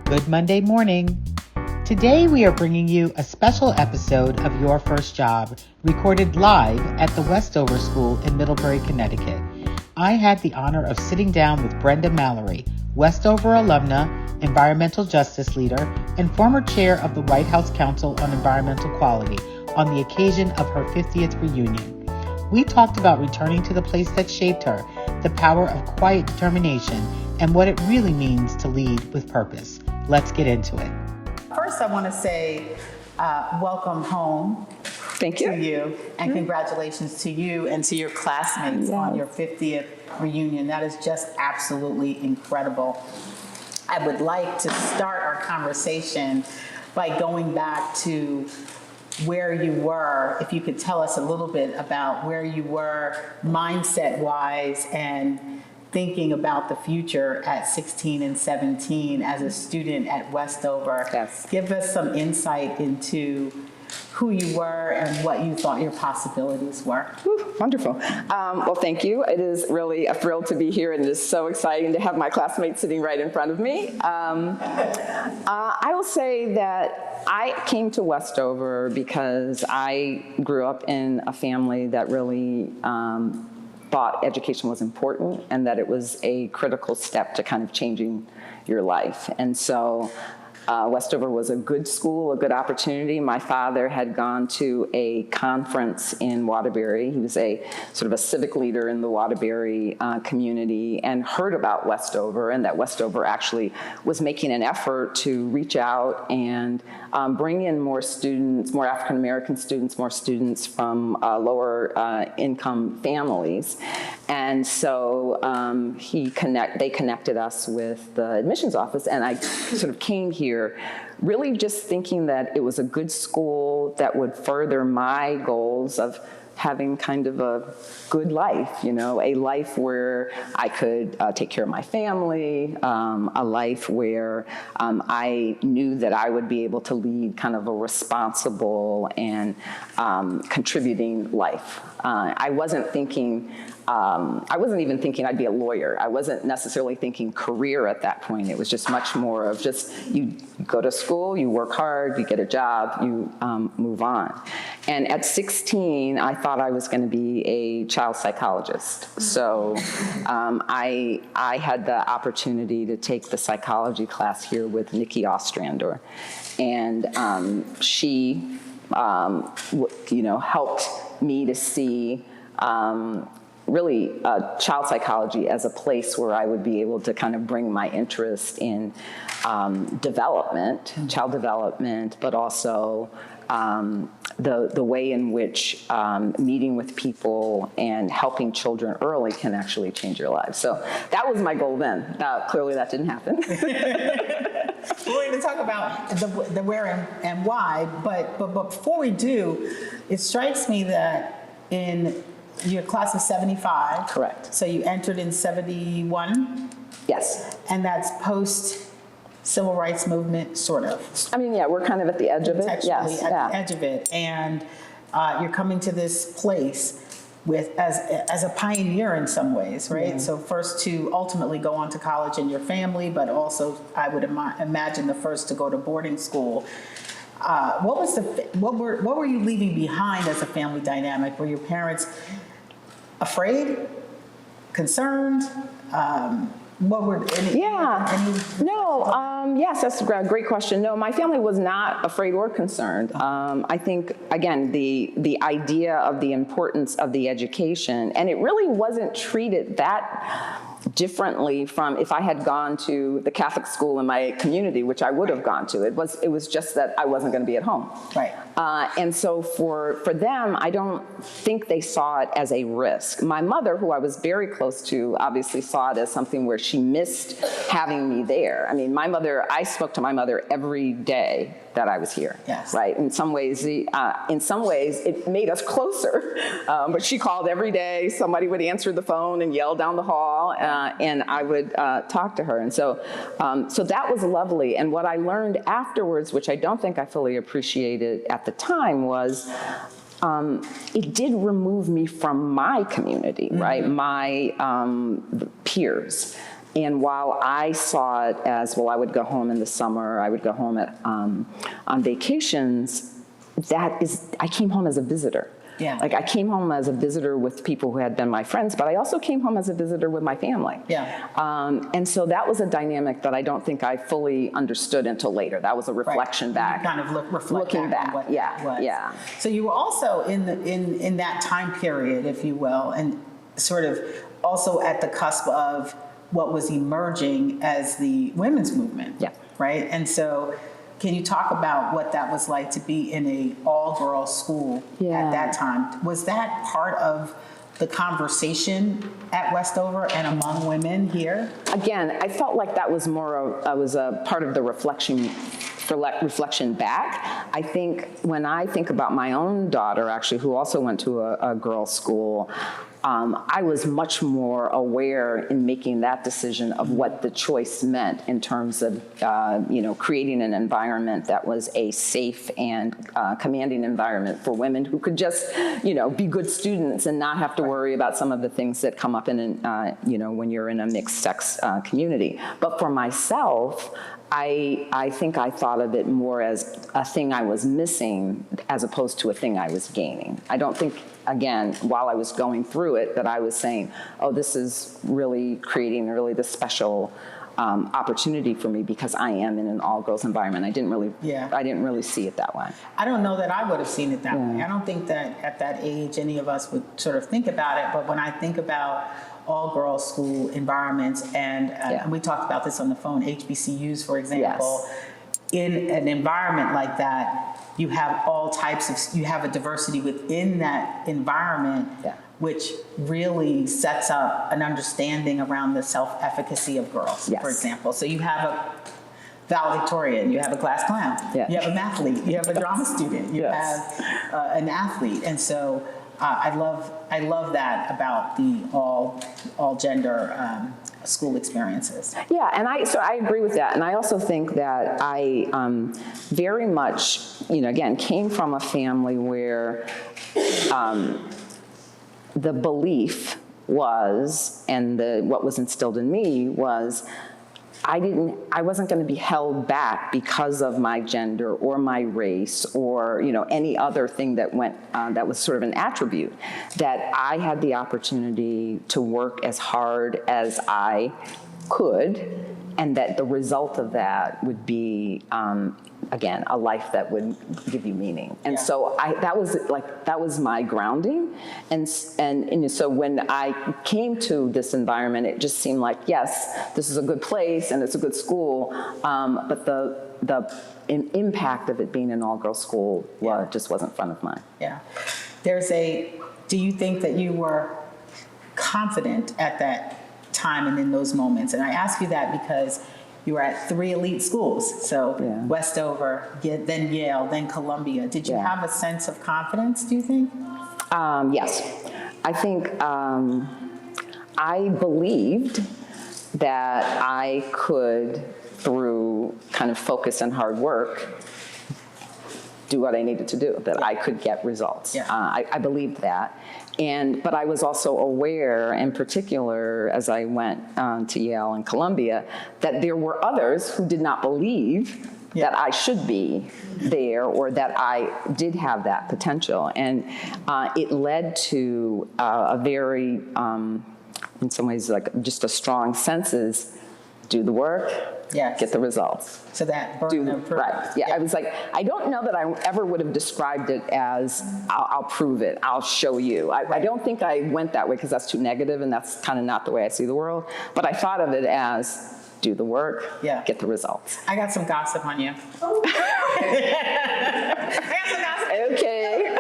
Good Monday morning. Today we are bringing you a special episode of Your First Job, recorded live at the Westover School in Middlebury, Connecticut. I had the honor of sitting down with Brenda Mallory, Westover alumna, environmental justice leader, and former chair of the White House Council on Environmental Quality on the occasion of her 50th reunion. We talked about returning to the place that shaped her, the power of quiet determination, and what it really means to lead with purpose. Let's get into it. First, I want to say welcome home. Thank you. To you, and congratulations to you and to your classmates on your 50th reunion. That is just absolutely incredible. I would like to start our conversation by going back to where you were. If you could tell us a little bit about where you were mindset-wise and thinking about the future at 16 and 17 as a student at Westover. Yes. Give us some insight into who you were and what you thought your possibilities were. Wonderful. Well, thank you. It is really a thrill to be here, and it is so exciting to have my classmates sitting right in front of me. I will say that I came to Westover because I grew up in a family that really thought education was important and that it was a critical step to kind of changing your life. And so Westover was a good school, a good opportunity. My father had gone to a conference in Waterbury. He was a sort of a civic leader in the Waterbury community and heard about Westover, and that Westover actually was making an effort to reach out and bring in more students, more African-American students, more students from lower income families. And so they connected us with the admissions office, and I sort of came here really just thinking that it was a good school that would further my goals of having kind of a good life, a life where I could take care of my family, a life where I knew that I would be able to lead kind of a responsible and contributing life. I wasn't even thinking I'd be a lawyer. I wasn't necessarily thinking career at that point. It was just much more of just you go to school, you work hard, you get a job, you move on. And at 16, I thought I was going to be a child psychologist. So I had the opportunity to take the psychology class here with Nikki Ostrander. And she, helped me to see really child psychology as a place where I would be able to kind of bring my interest in child development, but also the way in which meeting with people and helping children early can actually change your lives. So that was my goal then. Clearly that didn't happen. We're going to talk about the where and why, but before we do, it strikes me that in your class of 75. Correct. So you entered in 71? Yes. And that's post-civil rights movement, sort of. I mean, yeah, we're kind of at the edge of it. Contextually Yes. at the edge of it. And you're coming to this place as a pioneer in some ways, right? Yeah. So first to ultimately go on to college in your family, but also I would imagine the first to go to boarding school. What were you leaving behind as a family dynamic? Were your parents afraid, concerned? What were any? Yeah. Yes, that's a great question. No, my family was not afraid or concerned. I think, again, the idea of the importance of the education, and it really wasn't treated that differently from if I had gone to the Catholic school in my community, which I would have gone to. It was just that I wasn't going to be at home. Right. And so for them, I don't think they saw it as a risk. My mother, who I was very close to, obviously saw it as something where she missed having me there. I mean, I spoke to my mother every day that I was here. Yes. Right. In some ways, it made us closer. But she called every day. Somebody would answer the phone and yell down the hall, and I would talk to her. And so that was lovely. And what I learned afterwards, which I don't think I fully appreciated at the time, was it did remove me from my community, right? My peers. And while I saw it as, well, I would go home in the summer, I would go home on vacations, I came home as a visitor. Yeah. Like I came home as a visitor with people who had been my friends, but I also came home as a visitor with my family. Yeah. And so that was a dynamic that I don't think I fully understood until later. That was a reflection back. You kind of reflect Looking back. on what Yeah. that was. Yeah. So you were also in that time period, if you will, and sort of also at the cusp of what was emerging as the women's movement. Yeah. Right. And so, can you talk about what that was like to be in a all-girls school at that time? Was that part of the conversation at Westover and among women here? Again, I felt like that was was a part of the reflection back. I think when I think about my own daughter, actually, who also went to a girls' school, I was much more aware in making that decision of what the choice meant in terms of, creating an environment that was a safe and commanding environment for women who could just, be good students and not have to worry about some of the things that come up in, when you're in a mixed sex community. But for myself, I think I thought of it more as a thing I was missing as opposed to a thing I was gaining. I don't think, again, while I was going through it, that I was saying, oh, this is really creating really the special opportunity for me because I am in an all-girls environment. I didn't really see it that way. I don't know that I would have seen it that way. I don't think that at that age any of us would sort of think about it, but when I think about all-girls school environments, and we talked about this on the phone, HBCUs, for example, in an environment like that, you have all types of, you have a diversity within that environment, which really sets up an understanding around the self-efficacy of girls, for example. So you have a valedictorian, you have a class clown, you have a mathlete, you have a drama student, you have an athlete, and so I love that about the all gender school experiences. Yeah, and I agree with that, and I also think that I very much, again, came from a family where the belief was, and what was instilled in me was, I wasn't going to be held back because of my gender or my race or any other thing that that was sort of an attribute. That I had the opportunity to work as hard as I could, and that the result of that would be again a life that would give you meaning. And so that was my grounding. And so when I came to this environment, it just seemed like, yes, this is a good place and it's a good school, but the impact of it being an all-girls school just wasn't front of mind. Yeah. Do you think that you were confident at that time and in those moments? And I ask you that because you were at 3 elite schools, so Westover, then Yale, then Columbia. Did you have a sense of confidence, do you think? Yes. I think I believed that I could, through kind of focus and hard work, do what I needed to do, that I could get results. I believed that. But I was also aware, in particular, as I went to Yale and Columbia, that there were others who did not believe that I should be there or that I did have that potential. And it led to a very, in some ways, like just a strong sense do the work, get the results. So that burden of proof. Right. Yeah. I was like, I don't know that I ever would have described it as I'll prove it, I'll show you. I don't think I went that way because that's too negative and that's kind of not the way I see the world. But I thought of it as do the work, get the results. I got some gossip on you. Okay.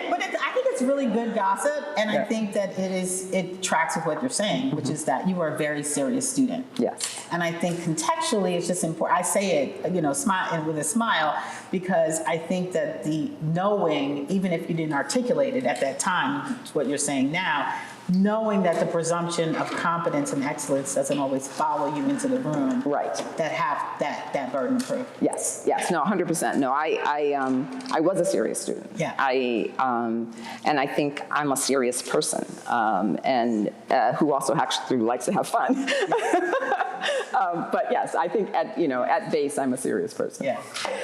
But I think it's really good gossip, and I think that it tracks with what you're saying, which is that you are a very serious student. Yes. And I think contextually, it's just important. I say it, smile and with a smile, because I think that the knowing, even if you didn't articulate it at that time, what you're saying now, knowing that the presumption of competence and excellence doesn't always follow you into the room. Right. That have that burden of proof. Yes, no, 100%. No, I was a serious student. Yeah. And I think I'm a serious person, and who also actually likes to have fun. But yes, I think at base, I'm a serious person. Yeah.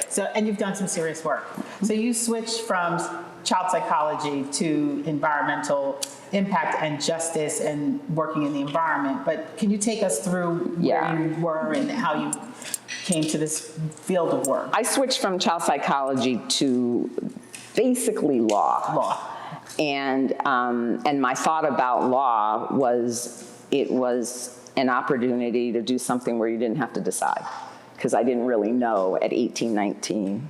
So, and you've done some serious work. So you switched from child psychology to environmental impact and justice and working in the environment. But can you take us through where you were and how you came to this field of work? I switched from child psychology to basically law. And my thought about law was it was an opportunity to do something where you didn't have to decide, because I didn't really know at 18, 19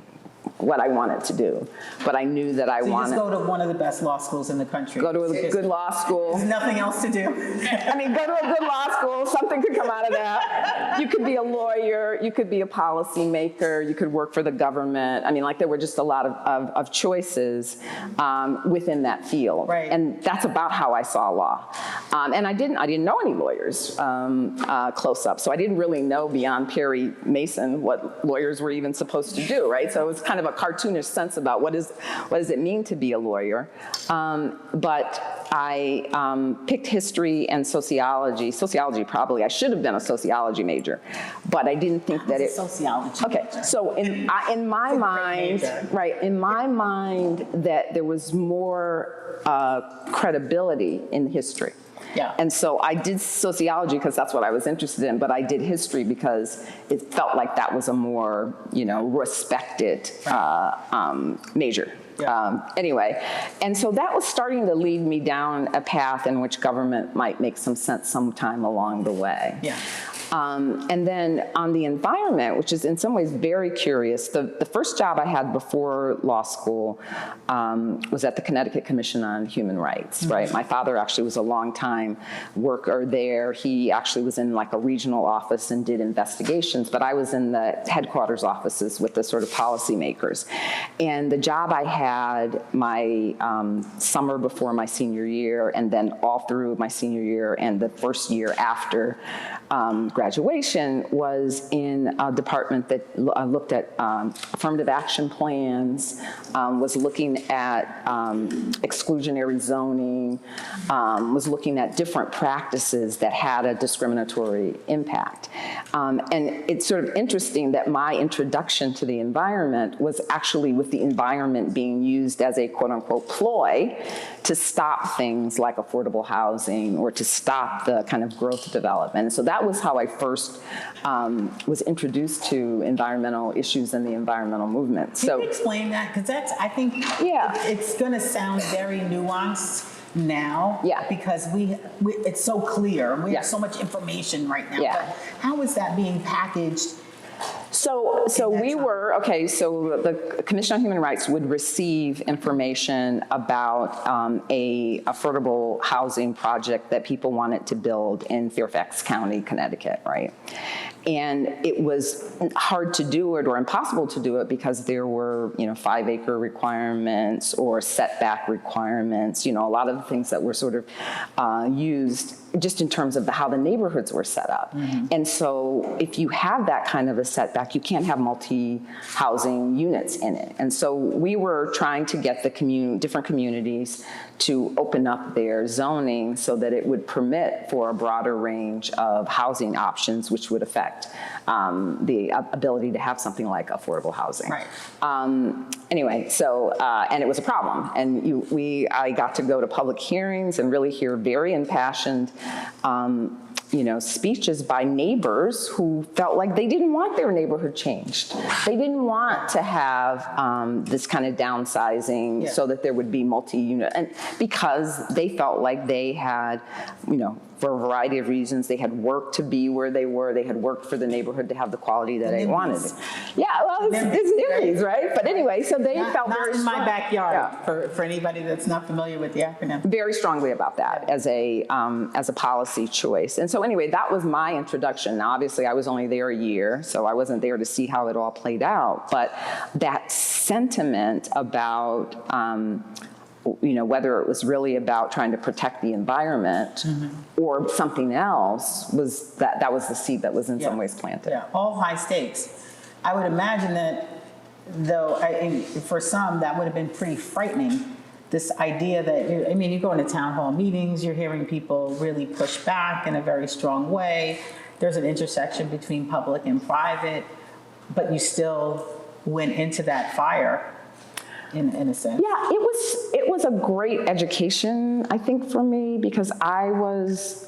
what I wanted to do, but I knew that I wanted. Just go to one of the best law schools in the country. Go to a good law school. There's nothing else to do. I mean, go to a good law school. Something could come out of that. You could be a lawyer. You could be a policymaker. You could work for the government. I mean, like there were just a lot of choices within that field. Right. And that's about how I saw law. And I didn't know any lawyers close up, so I didn't really know beyond Perry Mason what lawyers were even supposed to do, right? So it was kind of a cartoonish sense about what does it mean to be a lawyer. But I picked history and sociology. Sociology, probably I should have been a sociology major, but I didn't think that it. Sociology. Okay, so in my mind, right, in my mind, that there was more credibility in history. Yeah. And so I did sociology because that's what I was interested in, but I did history because it felt like that was a more, respected major. Yeah. Anyway, and so that was starting to lead me down a path in which government might make some sense sometime along the way. Yeah. And then on the environment, which is in some ways very curious, the first job I had before law school was at the Connecticut Commission on Human Rights, right? My father actually was a long-time worker there. He actually was in like a regional office and did investigations, but I was in the headquarters offices with the sort of policymakers. And the job I had my summer before my senior year, and then all through my senior year and the first year after graduation, was in a department that looked at affirmative action plans, was looking at exclusionary zoning, was looking at different practices that had a discriminatory impact. And it's sort of interesting that my introduction to the environment was actually with the environment being used as a quote-unquote ploy to stop things like affordable housing or to stop the kind of growth development. And so that was how I first was introduced to environmental issues and the environmental movement. Can you explain that? Because I think it's going to sound very nuanced now, because we it's so clear. We have so much information right now. But how is that being packaged? So we were, so the Commission on Human Rights would receive information about a affordable housing project that people wanted to build in Fairfax County, Connecticut, right? And it was hard to do it or impossible to do it because there were, 5-acre requirements or setback requirements, a lot of the things that were sort of used just in terms of how the neighborhoods were set up. And so if you have that kind of a setback, you can't have multi-housing units in it. And so we were trying to get the different communities to open up their zoning so that it would permit for a broader range of housing options, which would affect the ability to have something like affordable housing. Right. Anyway, so, and it was a problem. And I got to go to public hearings and really hear very impassioned speeches by neighbors who felt like they didn't want their neighborhood changed. They didn't want to have this kind of downsizing so that there would be multi-unit, and because they felt like they had, for a variety of reasons, they had worked to be where they were. They had worked for the neighborhood to have the quality that they wanted. Yeah, well, it's NIMBYs, right? But anyway, so they felt very in strong. my backyard, for anybody that's not familiar with the acronym. Very strongly about that as a policy choice. And so anyway, that was my introduction. Now, obviously, I was only there a year, so I wasn't there to see how it all played out. But that sentiment about whether it was really about trying to protect the environment or something else, that was the seed that was in some ways planted. Yeah, all high stakes. I would imagine that, though, for some, that would have been pretty frightening. This idea that, you go into town hall meetings, you're hearing people really push back in a very strong way. There's an intersection between public and private, but you still went into that fire in a sense. Yeah, it was a great education, I think, for me, because I was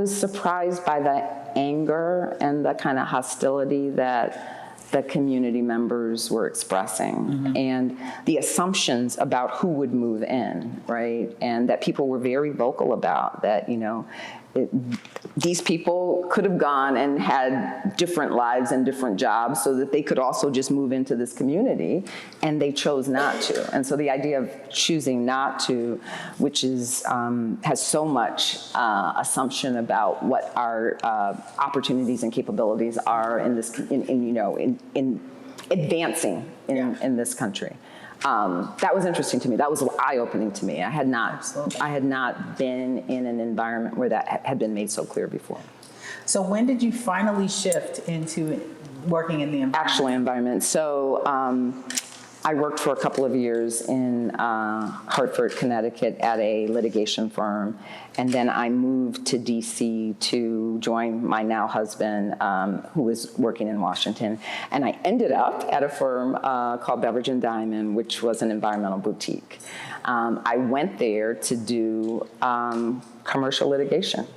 surprised by the anger and the kind of hostility that the community members were expressing, and the assumptions about who would move in, right? And that people were very vocal about that, these people could have gone and had different lives and different jobs so that they could also just move into this community, and they chose not to. And so the idea of choosing not to, which is has so much assumption about what our opportunities and capabilities are in this, in advancing in this country. That was interesting to me. That was eye-opening to me. I had not been in an environment where that had been made so clear before. So when did you finally shift into working in the environment? Actually, environment. So I worked for a couple of years in Hartford, Connecticut at a litigation firm, and then I moved to DC to join my now husband, who was working in Washington. And I ended up at a firm called Beveridge and Diamond, which was an environmental boutique. I went there to do commercial litigation,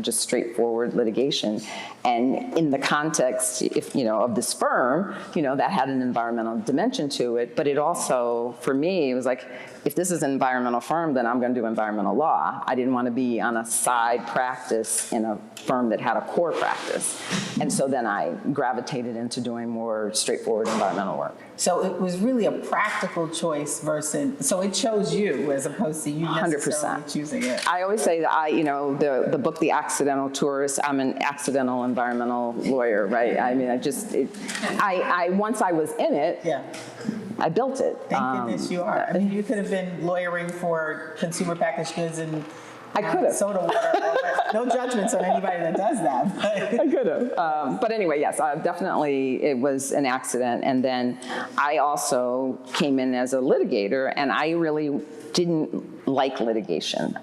just straightforward litigation. And in the context, of this firm, that had an environmental dimension to it. But it also, for me, it was like, if this is an environmental firm, then I'm going to do environmental law. I didn't want to be on a side practice in a firm that had a core practice. And so then I gravitated into doing more straightforward environmental work. So it was really a practical choice so it chose you as opposed to you necessarily 100%. choosing it. I always say that the book, The Accidental Tourist, I'm an accidental environmental lawyer, right? Once I was in it, I built it. Thank goodness you are. You could have been lawyering for consumer packaged goods and I could have. Soda water. No judgments on anybody that does that. But. I could have. But anyway, yes, definitely it was an accident. And then I also came in as a litigator, and I really didn't like litigation.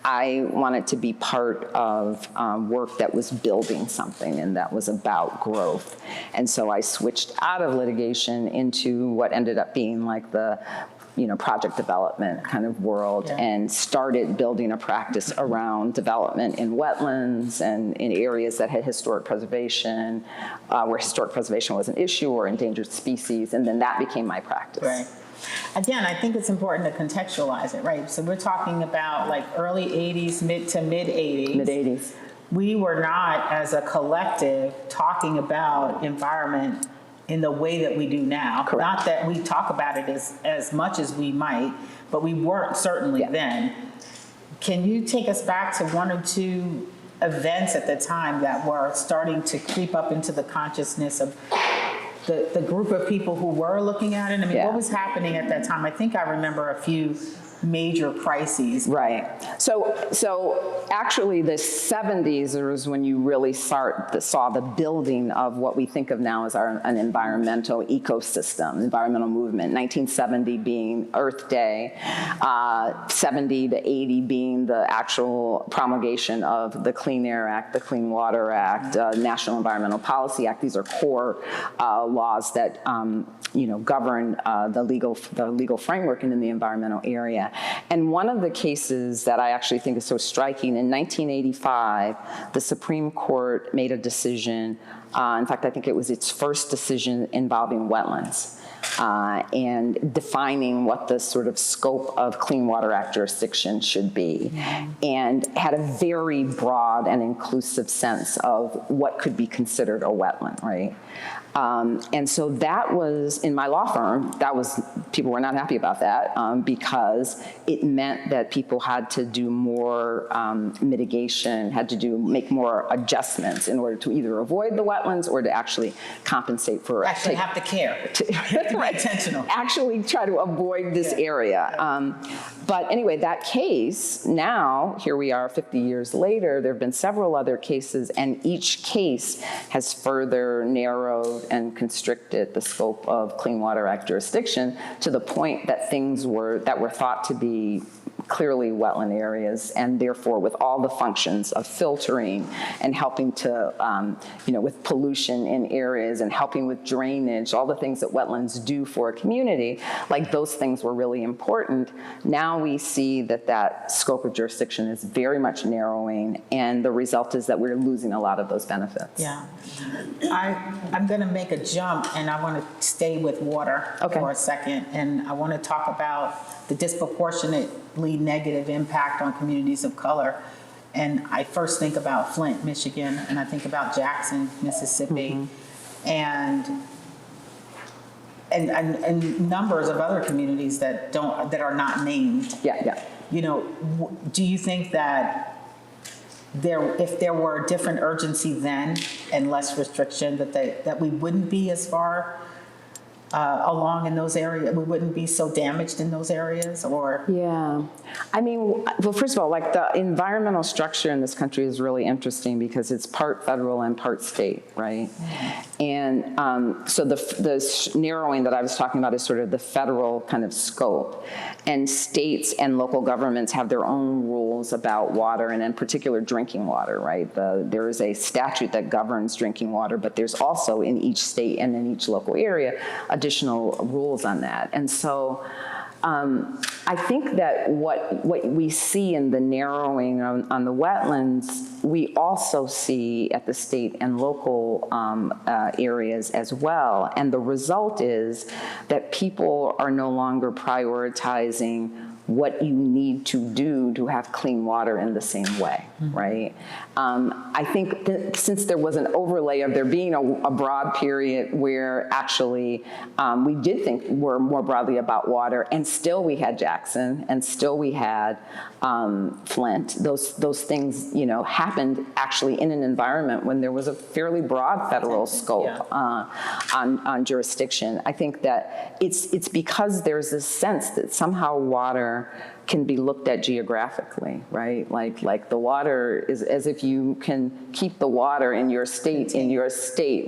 I wanted to be part of work that was building something and that was about growth. And so I switched out of litigation into what ended up being like the project development kind of world, and started building a practice around development in wetlands and in areas that had historic preservation, where historic preservation was an issue, or endangered species, and then that became my practice. Right. Again, I think it's important to contextualize it, right? So we're talking about like early 80s, mid to mid 80s. Mid 80s. We were not, as a collective, talking about environment in the way that we do now. Correct. Not that we talk about it as much as we might, but we weren't certainly then. Can you take us back to one or two events at the time that were starting to creep up into the consciousness of the group of people who were looking at it? What was happening at that time? I think I remember a few major crises. Right. So actually the 70s was when you really saw the building of what we think of now as an environmental ecosystem, environmental movement. 1970 being Earth Day, 70 to 80 being the actual promulgation of the Clean Air Act, the Clean Water Act, National Environmental Policy Act. These are core laws that govern the legal framework in the environmental area. And one of the cases that I actually think is so striking, in 1985, the Supreme Court made a decision, in fact, I think it was its first decision involving wetlands, and defining what the sort of scope of Clean Water Act jurisdiction should be, and had a very broad and inclusive sense of what could be considered a wetland, right? And so that was, in my law firm, people were not happy about that, because it meant that people had to do more mitigation, make more adjustments in order to either avoid the wetlands or to actually compensate for have to care. intentional. actually try to avoid this area. But anyway, that case, now, here we are 50 years later, there have been several other cases, and each case has further narrowed and constricted the scope of Clean Water Act jurisdiction to the point that things that were thought to be clearly wetland areas, and therefore with all the functions of filtering and helping to, with pollution in areas and helping with drainage, all the things that wetlands do for a community, like those things were really important. Now we see that scope of jurisdiction is very much narrowing, and the result is that we're losing a lot of those benefits. Yeah. I'm going to make a jump, and I want to stay with water for a second, and I want to talk about the disproportionately negative impact on communities of color. And I first think about Flint, Michigan, and I think about Jackson, Mississippi, and numbers of other communities that are not named. Yeah. Do you think that if there were different urgency then and less restriction, that we wouldn't be as far along in those areas, we wouldn't be so damaged in those areas? Or yeah, I mean, well, first of all, like the environmental structure in this country is really interesting because it's part federal and part state, right? And so the narrowing that I was talking about is sort of the federal kind of scope, and states and local governments have their own rules about water, and in particular drinking water, right? There is a statute that governs drinking water, but there's also in each state and in each local area additional rules on that. And so I think that what we see in the narrowing on the wetlands, we also see at the state and local areas as well. And the result is that people are no longer prioritizing what you need to do to have clean water in the same way, right? I think that since there was an overlay of there being a broad period where actually we did think more broadly about water, and still we had Jackson, and still we had Flint, those things, happened actually in an environment when there was a fairly broad federal scope on jurisdiction. I think that it's because there's this sense that somehow water can be looked at geographically, right? Like the water is as if you can keep the water in your state,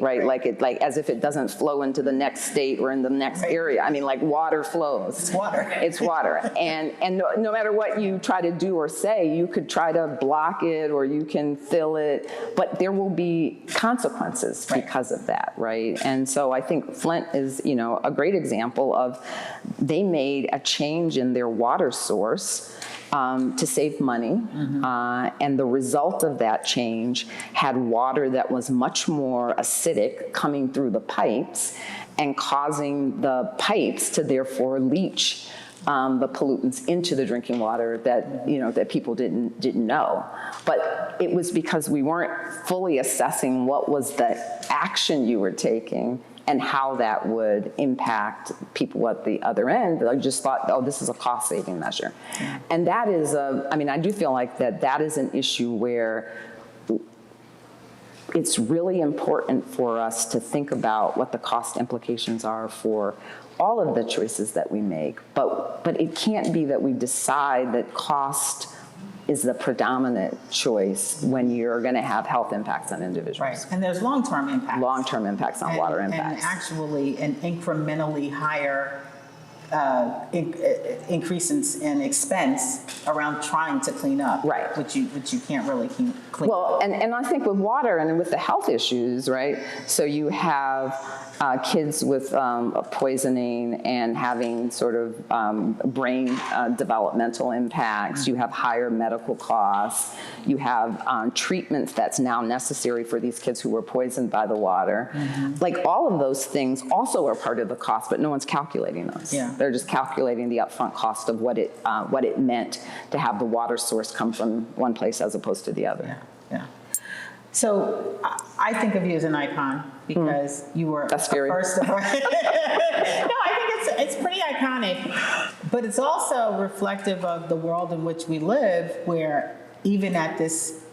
right? Like as if it doesn't flow into the next state or in the next area. I mean, like water flows. It's water. It's water. And no matter what you try to do or say, you could try to block it or you can fill it, but there will be consequences because of that, right? And so I think Flint is, a great example of they made a change in their water source to save money, and the result of that change had water that was much more acidic coming through the pipes and causing the pipes to therefore leach the pollutants into the drinking water that people didn't know. But it was because we weren't fully assessing what was the action you were taking and how that would impact people at the other end. I just thought, this is a cost-saving measure. And that is I do feel like that is an issue where it's really important for us to think about what the cost implications are for all of the choices that we make. But it can't be that we decide that cost is the predominant choice when you're going to have health impacts on individuals. Right, and there's long-term impacts. Long-term impacts on water impacts. And actually an incrementally higher increase in expense around trying to clean up. Right. Which you can't really clean well, up. And I think with water and with the health issues, right, so you have kids with poisoning and having sort of brain developmental impacts. You have higher medical costs. You have treatments that's now necessary for these kids who were poisoned by the water. Like all of those things also are part of the cost, but no one's calculating those. Yeah. They're just calculating the upfront cost of what it meant to have the water source come from one place as opposed to the other. Yeah. So I think of you as an icon because you were the first of all. No, I think it's pretty iconic, but it's also reflective of the world in which we live, where even at this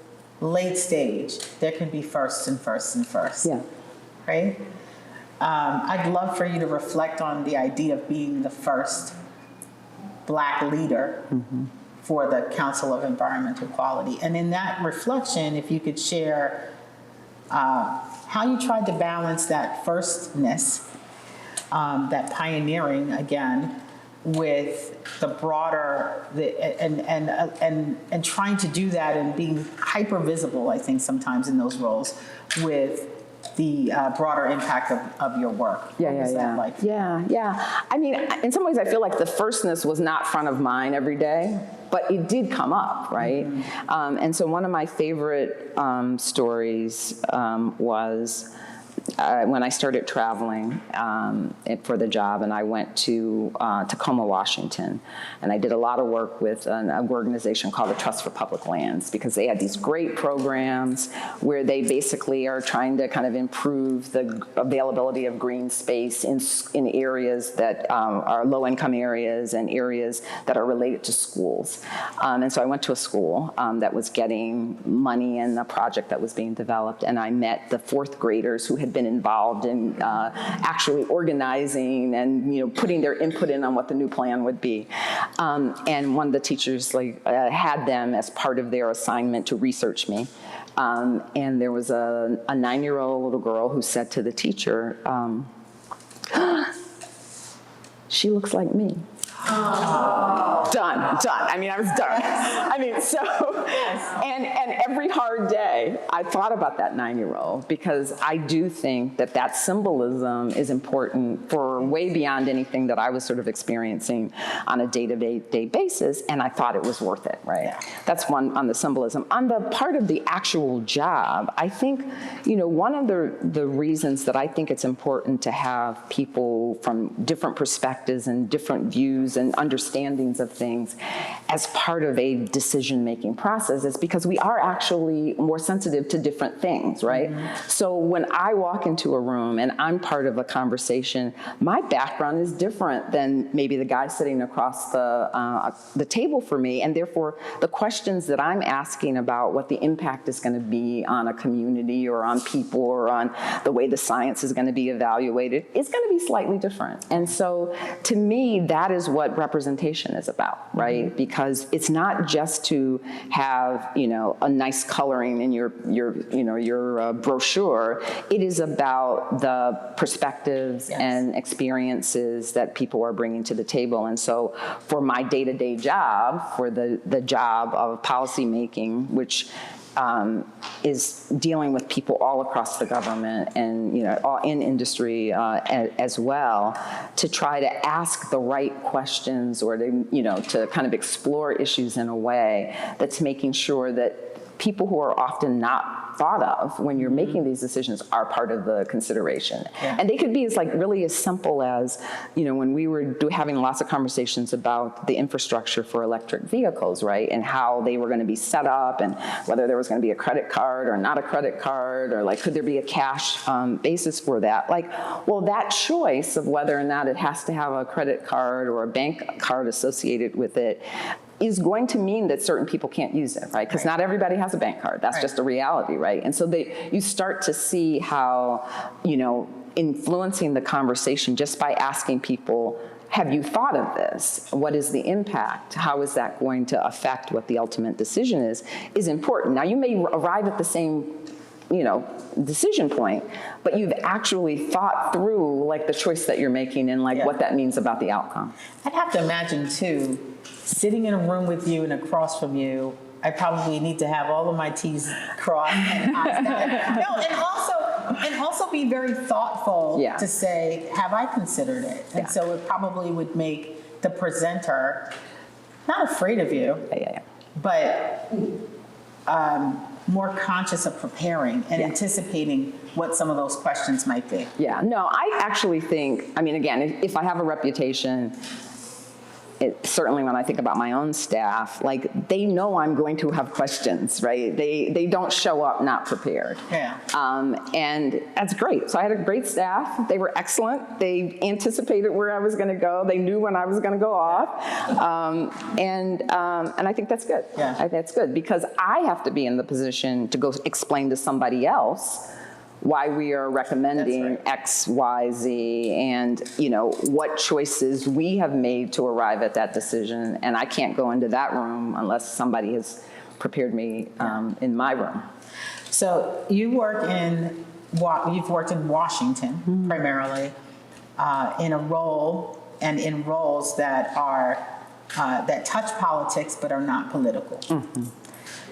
late stage, there can be firsts and firsts and firsts. Yeah. Right? I'd love for you to reflect on the idea of being the first Black leader for the Council of Environmental Quality. And in that reflection, if you could share how you tried to balance that firstness, that pioneering again, with the broader, and trying to do that and being hyper visible, I think, sometimes in those roles with the broader impact of your work. What was that like? Yeah. I mean, in some ways, I feel like the firstness was not front of mind every day, but it did come up, right? And so one of my favorite stories was when I started traveling for the job, and I went to Tacoma, Washington, and I did a lot of work with an organization called the Trust for Public Lands, because they had these great programs where they basically are trying to kind of improve the availability of green space in areas that are low-income areas and areas that are related to schools. And so I went to a school that was getting money in a project that was being developed, and I met the fourth graders who had been involved in actually organizing and putting their input in on what the new plan would be. And one of the teachers had them as part of their assignment to research me. And there was a 9-year-old little girl who said to the teacher, "She looks like me." Done. I mean, I was done. I mean, so, and every hard day, I thought about that 9-year-old, because I do think that symbolism is important for way beyond anything that I was sort of experiencing on a day-to-day basis, and I thought it was worth it, right? Yeah. That's one on the symbolism. On the part of the actual job, I think, one of the reasons that I think it's important to have people from different perspectives and different views and understandings of things as part of a decision-making process is because we are actually more sensitive to different things, right? So when I walk into a room and I'm part of a conversation, my background is different than maybe the guy sitting across the table for me, and therefore the questions that I'm asking about what the impact is going to be on a community or on people or on the way the science is going to be evaluated is going to be slightly different. And so to me, that is what representation is about, right? Because it's not just to have, a nice coloring in your brochure. It is about the perspectives and experiences that people are bringing to the table. And so for my day-to-day job, for the job of policy making, which is dealing with people all across the government and all in industry as well, to try to ask the right questions or to kind of explore issues in a way that's making sure that people who are often not thought of when you're making these decisions are part of the consideration. Yeah. And they could be really as simple as, when we were having lots of conversations about the infrastructure for electric vehicles, right? And how they were going to be set up and whether there was going to be a credit card or not a credit card, or could there be a cash basis for that? That choice of whether or not it has to have a credit card or a bank card associated with it is going to mean that certain people can't use it, right? Because not everybody has a bank card. That's just a reality, right? And so you start to see how, influencing the conversation just by asking people, have you thought of this? What is the impact? How is that going to affect what the ultimate decision is important. Now, you may arrive at the same decision point, but you've actually thought through the choice that you're making and what that means about the outcome. I'd have to imagine too, sitting in a room with you and across from you, I probably need to have all of my T's crossed and I's dotted. And also be very thoughtful to say, have I considered it? And so it probably would make the presenter not afraid of you, but more conscious of preparing and anticipating what some of those questions might be. Yeah, no, I actually think, again, if I have a reputation, certainly when I think about my own staff, they know I'm going to have questions, right? They don't show up not prepared. Yeah. And that's great. So I had a great staff. They were excellent. They anticipated where I was going to go. They knew when I was going to go off. And I think that's good. Yeah. I think that's good because I have to be in the position to go explain to somebody else why we are recommending X, Y, Z, and what choices we have made to arrive at that decision. And I can't go into that room unless somebody has prepared me in my room. So you've worked in Washington primarily in a role and in roles that are that touch politics but are not political.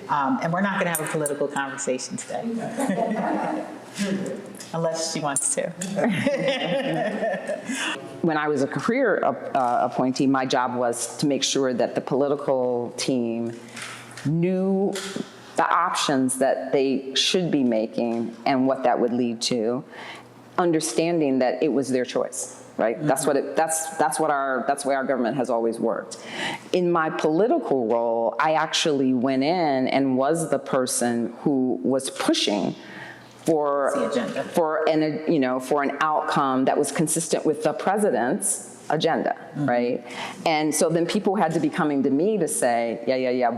And we're not going to have a political conversation today, unless she wants to. When I was a career appointee, my job was to make sure that the political team knew the options that they should be making and what that would lead to, understanding that it was their choice. Right? That's the way our government has always worked. In my political role, I actually went in and was the person who was pushing for an outcome that was consistent with the president's agenda, right? And so then people had to be coming to me to say,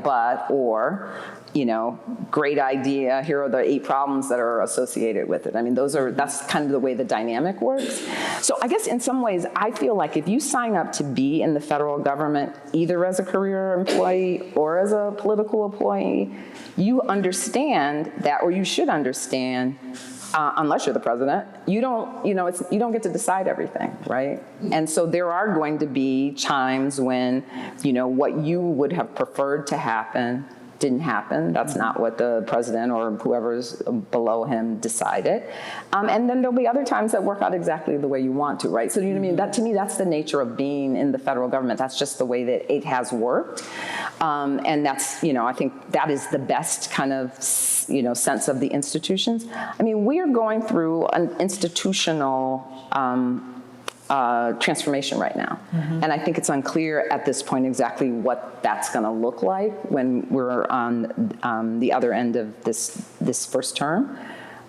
but, or, great idea, here are the 8 problems that are associated with it. I mean, that's kind of the way the dynamic works. So I guess in some ways, I feel like if you sign up to be in the federal government, either as a career employee or as a political employee, you understand that, or you should understand, unless you're the president, you don't get to decide everything, right? And so there are going to be times when, what you would have preferred to happen didn't happen. That's not what the president or whoever's below him decided. And then there'll be other times that work out exactly the way you want to, right? So you know what I mean? That, to me, that's the nature of being in the federal government. That's just the way that it has worked. And that's, I think that is the best kind of, sense of the institutions. I mean, we are going through an institutional transformation right now. And I think it's unclear at this point exactly what that's going to look like when we're on the other end of this first term.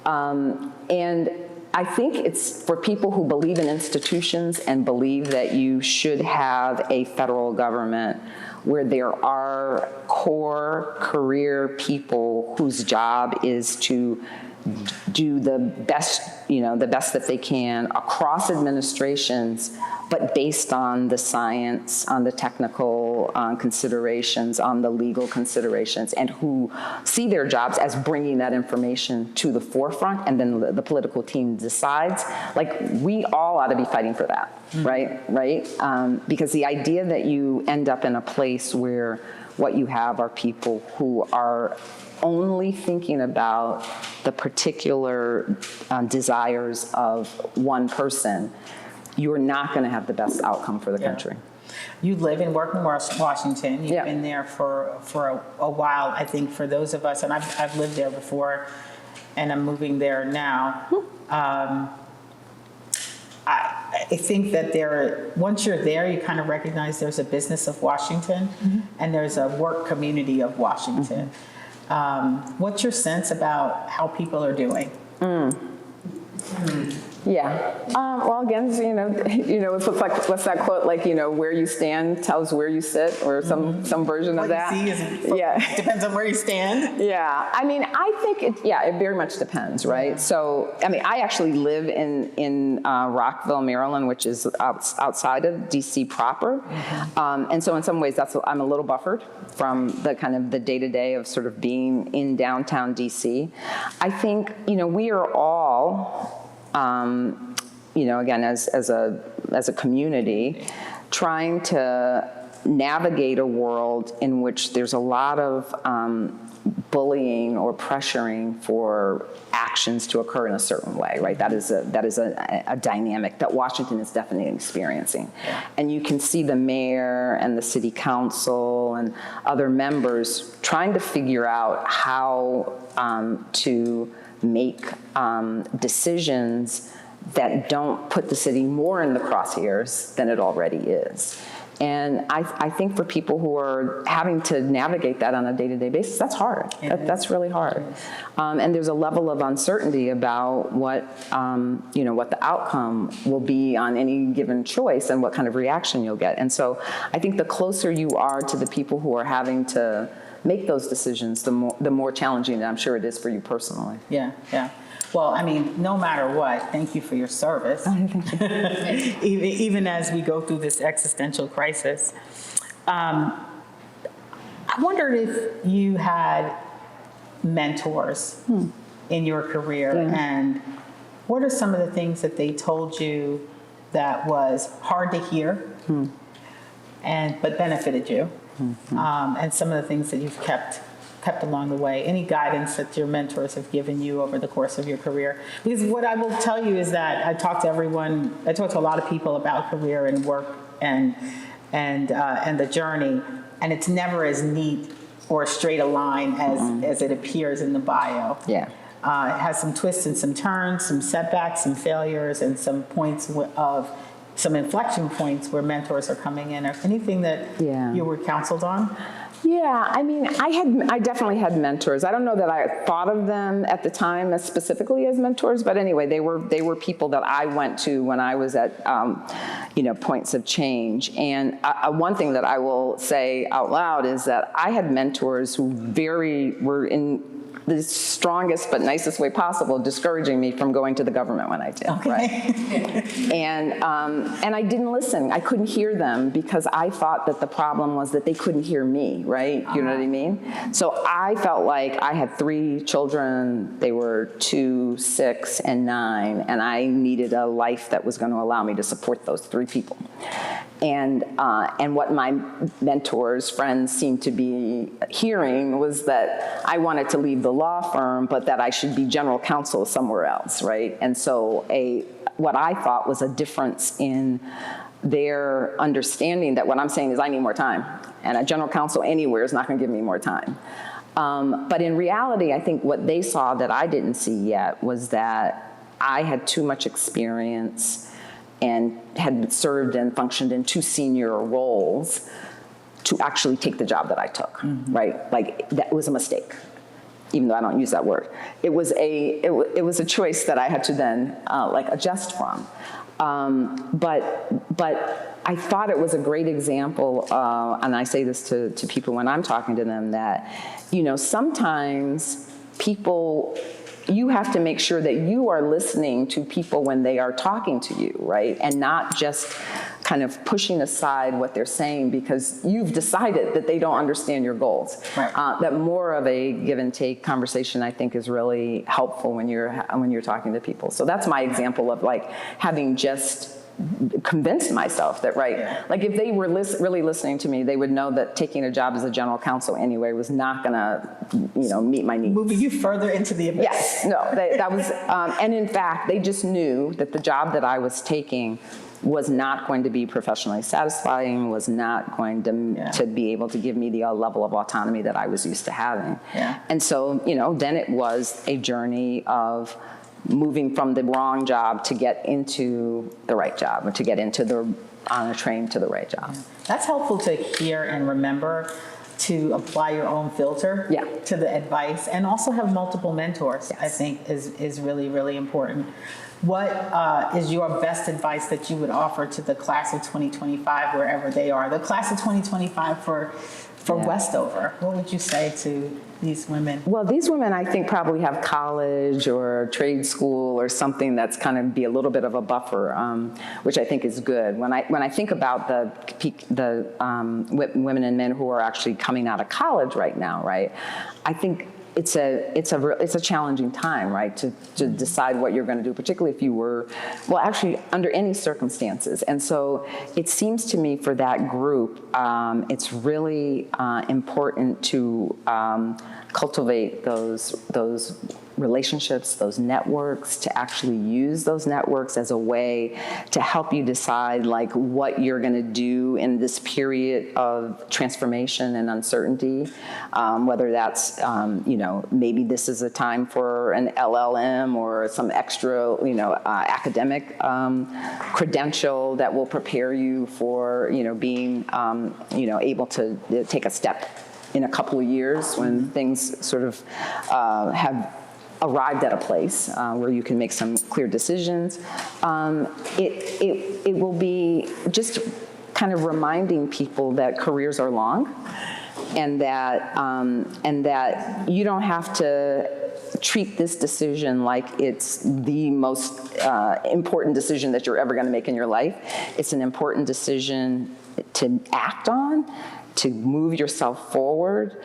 And I think it's for people who believe in institutions and believe that you should have a federal government where there are core career people whose job is to do the best that they can across administrations, but based on the science, on the technical considerations, on the legal considerations, and who see their jobs as bringing that information to the forefront, and then the political team decides. Like, we all ought to be fighting for that, right? Because the idea that you end up in a place where what you have are people who are only thinking about the particular desires of one person, you're not going to have the best outcome for the country. You live and work in Washington. You've been there for a while. I think for those of us, and I've lived there before, and I'm moving there now. I think that once you're there, you kind of recognize there's a business of Washington, and there's a work community of Washington. What's your sense about how people are doing? Yeah. Well, again, it's like, what's that quote? Like, where you stand tells where you sit, or some version of that. What you see depends on where you stand. Yeah. I mean, I think it very much depends, right? So, I mean, I actually live in Rockville, Maryland, which is outside of DC proper. And so in some ways I'm a little buffered from the kind of the day-to-day of sort of being in downtown DC. I think, we are all, again, as a community, trying to navigate a world in which there's a lot of bullying or pressuring for actions to occur in a certain way, right? That is a dynamic that Washington is definitely experiencing. And you can see the mayor and the city council and other members trying to figure out how to make decisions that don't put the city more in the crosshairs than it already is. And I think for people who are having to navigate that on a day-to-day basis, that's hard. That's really hard. And there's a level of uncertainty about what the outcome will be on any given choice and what kind of reaction you'll get. And so I think the closer you are to the people who are having to make those decisions, the more challenging I'm sure it is for you personally. Yeah, yeah. Well, I mean, no matter what, thank you for your service. Even as we go through this existential crisis. I wondered if you had mentors in your career, and what are some of the things that they told you that was hard to hear, but benefited you, and some of the things that you've kept along the way? Any guidance that your mentors have given you over the course of your career? Because what I will tell you is that I talk to a lot of people about career and work and the journey, and it's never as neat or straight a line as it appears in the bio. Yeah. It has some twists and some turns, some setbacks, some failures, and some points some inflection points where mentors are coming in. Or anything that you were counseled on? Yeah, I mean, I definitely had mentors. I don't know that I thought of them at the time as specifically as mentors, but anyway, they were people that I went to when I was at points of change. And one thing that I will say out loud is that I had mentors who were in the strongest but nicest way possible discouraging me from going to the government when I did, right? And I didn't listen. I couldn't hear them because I thought that the problem was that they couldn't hear me, right? You know what I mean? So I felt like I had 3 children. They were 2, 6, and 9, and I needed a life that was going to allow me to support those 3 people. And what my mentors, friends seemed to be hearing was that I wanted to leave the law firm, but that I should be general counsel somewhere else, right? And so what I thought was a difference in their understanding that what I'm saying is I need more time, and a general counsel anywhere is not going to give me more time. But in reality, I think what they saw that I didn't see yet was that I had too much experience and had served and functioned in 2 senior roles to actually take the job that I took, right? Like, that was a mistake, even though I don't use that word. It was a choice that I had to then adjust from. But I thought it was a great example, and I say this to people when I'm talking to them, that, sometimes you have to make sure that you are listening to people when they are talking to you, right? And not just kind of pushing aside what they're saying because you've decided that they don't understand your goals. Right. That more of a give and take conversation, I think, is really helpful when you're talking to people. So that's my example of having just convinced myself that, like if they were really listening to me, they would know that taking a job as a general counsel anyway was not going to, meet my needs. Moving you further into the abyss. Yes, no, that was, and in fact, they just knew that the job that I was taking was not going to be professionally satisfying, was not going to be able to give me the level of autonomy that I was used to having. Yeah. And so, then it was a journey of moving from the wrong job to get into the right job, or to get on a train to the right job. That's helpful to hear and remember, to apply your own filter to the advice, and also have multiple mentors. Yes. I think is really, really important. What is your best advice that you would offer to the class of 2025, wherever they are? The class of 2025 for Westover. What would you say to these women? Well, these women, I think, probably have college or trade school or something that's kind of be a little bit of a buffer, which I think is good. When I think about the women and men who are actually coming out of college right now, right, I think it's a challenging time, right, to decide what you're going to do, particularly if you were, actually under any circumstances. And so it seems to me for that group, it's really important to cultivate those relationships, those networks, to actually use those networks as a way to help you decide what you're going to do in this period of transformation and uncertainty, whether that's, maybe this is a time for an LLM or some extra, academic credential that will prepare you for, being, able to take a step in a couple of years when things sort of have arrived at a place where you can make some clear decisions. It will be just kind of reminding people that careers are long, and that you don't have to treat this decision like it's the most important decision that you're ever going to make in your life. It's an important decision to act on, to move yourself forward,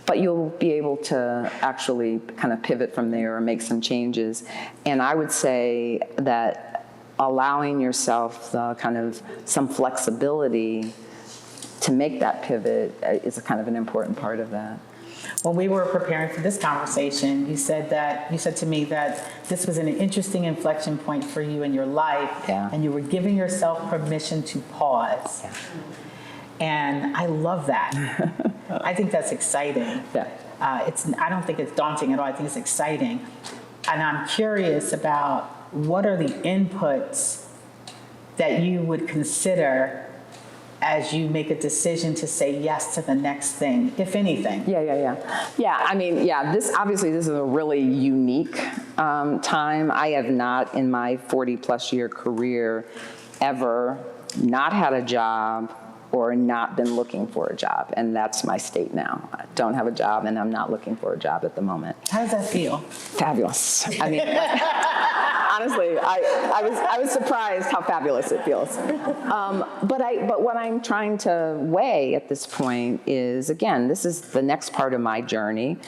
but you'll be able to actually kind of pivot from there or make some changes. And I would say that allowing yourself the kind of some flexibility to make that pivot is a kind of an important part of that. When we were preparing for this conversation, you said to me that this was an interesting inflection point for you in your life, and you were giving yourself permission to pause. Yeah. And I love that. I think that's exciting. Yeah. I don't think it's daunting at all. I think it's exciting. And I'm curious about what are the inputs that you would consider as you make a decision to say yes to the next thing, if anything. Yeah, I mean, this is a really unique time. I have not, in my 40-plus year career, ever not had a job or not been looking for a job, and that's my state now. I don't have a job, and I'm not looking for a job at the moment. How does that feel? Fabulous. I mean, honestly, I was surprised how fabulous it feels. But what I'm trying to weigh at this point is, again, this is the next part of my journey.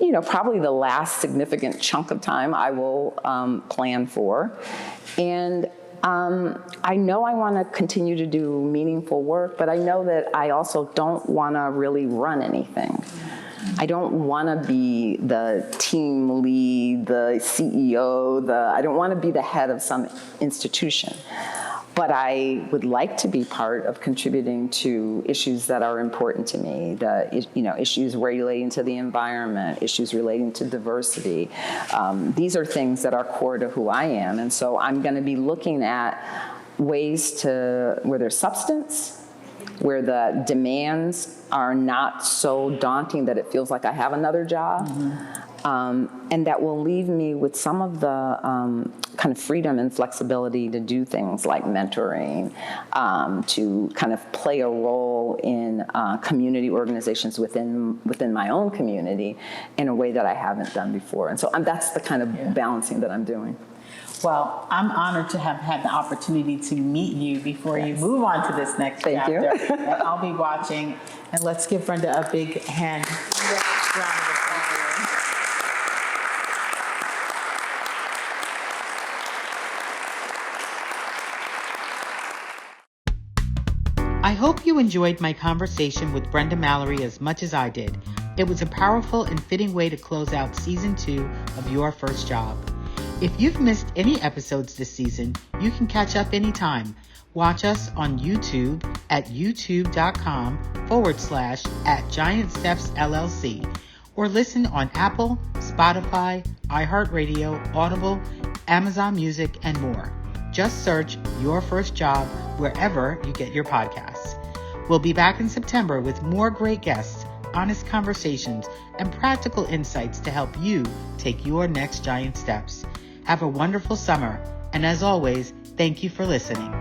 You know, probably the last significant chunk of time I will plan for, and I know I want to continue to do meaningful work, but I know that I also don't want to really run anything. I don't want to be the team lead, the CEO, I don't want to be the head of some institution. But I would like to be part of contributing to issues that are important to me, issues relating to the environment, issues relating to diversity. These are things that are core to who I am. And so I'm going to be looking at ways where there's substance, where the demands are not so daunting that it feels like I have another job. And that will leave me with some of the kind of freedom and flexibility to do things like mentoring, to kind of play a role in community organizations within my own community in a way that I haven't done before. And so that's the kind of balancing that I'm doing. Well, I'm honored to have had the opportunity to meet you before you move on to this next chapter. Thank you. And I'll be watching. And let's give Brenda a big hand. Round of applause. I hope you enjoyed my conversation with Brenda Mallory as much as I did. It was a powerful and fitting way to close out season 2 of Your First Job. If you've missed any episodes this season, you can catch up anytime. Watch us on YouTube at youtube.com/@GiantStepsLLC, or listen on Apple, Spotify, iHeartRadio, Audible, Amazon Music, and more. Just search Your First Job wherever you get your podcasts. We'll be back in September with more great guests, honest conversations, and practical insights to help you take your next giant steps. Have a wonderful summer, and as always, thank you for listening.